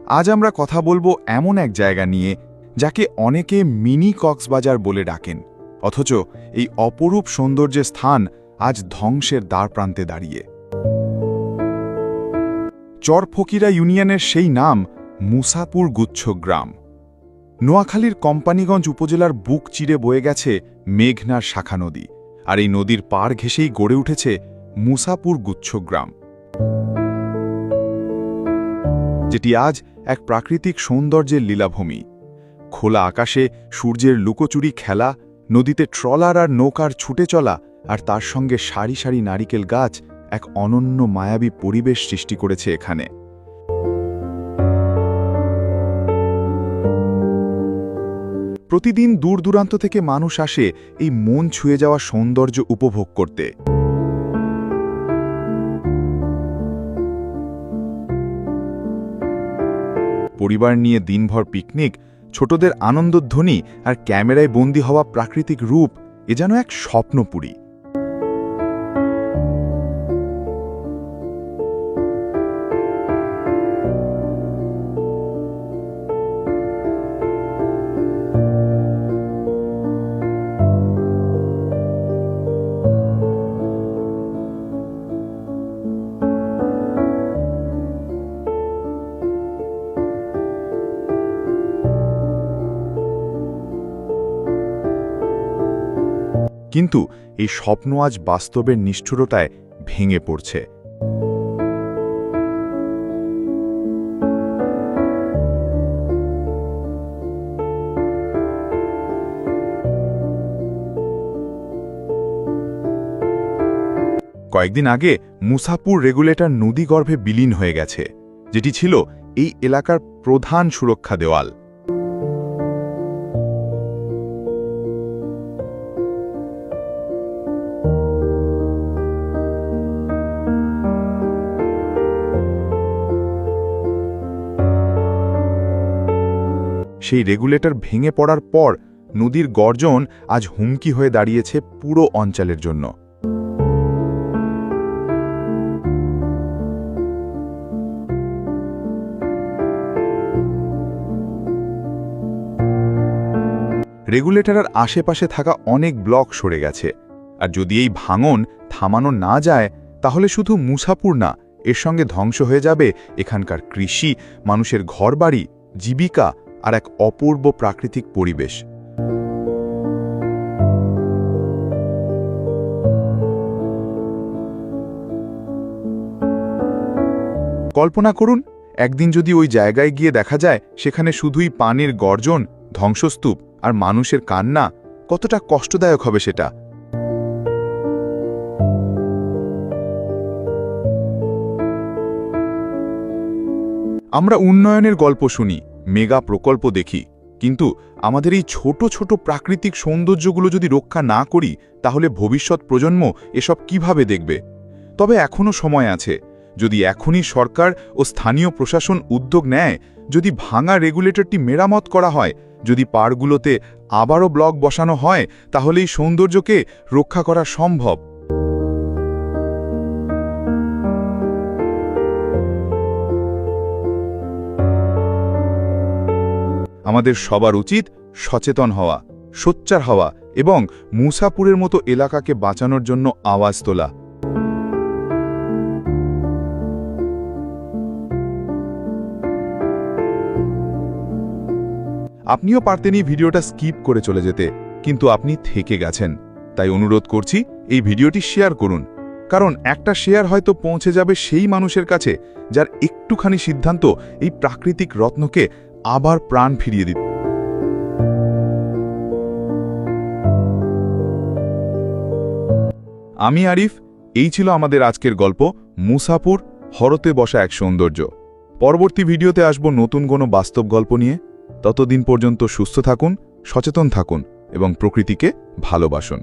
আজ আমরা কথা বলবো এমন এক জায়গা নিয়ে যাকে অনেকে মিনি কক্সবাজার বলে ডাকেন, অথচ এই অপরূপ সৌন্দর্যের স্থান আজ ধ্বংসের দ্বারপ্রান্তে দাঁড়িয়ে। চরফকিরা ইউনিয়নের সেই নাম মুসাপুর গুচ্ছ গ্রাম। নোয়াখালীর কোম্পানীগঞ্জ উপজেলার বুক চিরে বয়ে গেছে মেঘনার শাখা নদী, আর এই নদীর পার ঘেঁষেই গড়ে উঠেছে মুসাপুর গুচ্ছ গ্রাম, যেটি আজ এক প্রাকৃতিক সৌন্দর্যের লীলাভূমি। খোলা আকাশে সূর্যের লুকোচুরি খেলা, নদীতে ট্রলার আর নৌকার ছুটে চলা, আর তার সঙ্গে সারি সারি নারিকেল গাছ এক অনন্য মায়াবী পরিবেশ সৃষ্টি করেছে এখানে। প্রতিদিন দূর দূরান্ত থেকে মানুষ আসে এই মন ছুঁয়ে যাওয়া সৌন্দর্য উপভোগ করতে। পরিবার নিয়ে দিনভর পিকনিক, ছোটদের আনন্দধ্বনি আর ক্যামেরায় বন্দী হওয়া প্রাকৃতিক রূপ, এ যেন এক স্বপ্নপুরী। কিন্তু এই স্বপ্ন আজ বাস্তবের নিষ্ঠুরতায় ভেঙে পড়ছে। কয়েকদিন আগে মুসাপুর রেগুলেটর নদীগর্ভে বিলীন হয়ে গেছে, যেটি ছিল এই এলাকার প্রধান সুরক্ষা দেওয়াল। সেই রেগুলেটর ভেঙে পড়ার পর নদীর গর্জন আজ হুমকি হয়ে দাঁড়িয়েছে পুরো অঞ্চলের জন্য। রেগুলেটরের আশেপাশে থাকা অনেক ব্লক সরে গেছে, আর যদি এই ভাঙন থামানো না যায় তাহলে শুধু মুসাপুর না, এর সঙ্গে ধ্বংস হয়ে যাবে এখানকার কৃষি, মানুষের ঘরবাড়ি, জীবিকা আর এক অপূর্ব প্রাকৃতিক পরিবেশ। কল্পনা করুন, একদিন যদি ওই জায়গায় গিয়ে দেখা যায় সেখানে শুধুই পানির গর্জন, ধ্বংসস্তূপ আর মানুষের কান্না, কতটা কষ্টদায়ক হবে সেটা। আমরা উন্নয়নের গল্প শুনি, মেগা প্রকল্প দেখি, কিন্তু আমাদের এই ছোট ছোট প্রাকৃতিক সৌন্দর্যগুলো যদি রক্ষা না করি তাহলে ভবিষ্যৎ প্রজন্ম এসব কিভাবে দেখবে? তবে এখনও সময় আছে। যদি এখনই সরকার ও স্থানীয় প্রশাসন উদ্যোগ নেয়, যদি ভাঙা রেগুলেটরটি মেরামত করা হয়, যদি পাড়গুলোতে আবারও ব্লক বসানো হয়, তাহলে এই সৌন্দর্যকে রক্ষা করা সম্ভব। আমাদের সবার উচিত সচেতন হওয়া, সোচ্চার হওয়া এবং মুসাপুরের মতো এলাকাকে বাঁচানোর জন্য আওয়াজ তোলা। আপনিও পারতেন এই ভিডিওটা স্কিপ করে চলে যেতে, কিন্তু আপনি থেকে গেছেন। তাই অনুরোধ করছি, এই ভিডিওটি শেয়ার করুন, কারণ একটা শেয়ার হয়তো পৌঁছে যাবে সেই মানুষের কাছে যার একটুখানি সিদ্ধান্ত এই প্রাকৃতিক রত্নকে আবার প্রাণ ফিরিয়ে দিবে। আমি আরিফ, এই ছিল আমাদের আজকের গল্প মুসাপুর, হরতে বসা এক সৌন্দর্য। পরবর্তী ভিডিওতে আসব নতুন কোনো বাস্তব গল্প নিয়ে। ততদিন পর্যন্ত সুস্থ থাকুন, সচেতন থাকুন এবং প্রকৃতিকে ভালোবাসুন।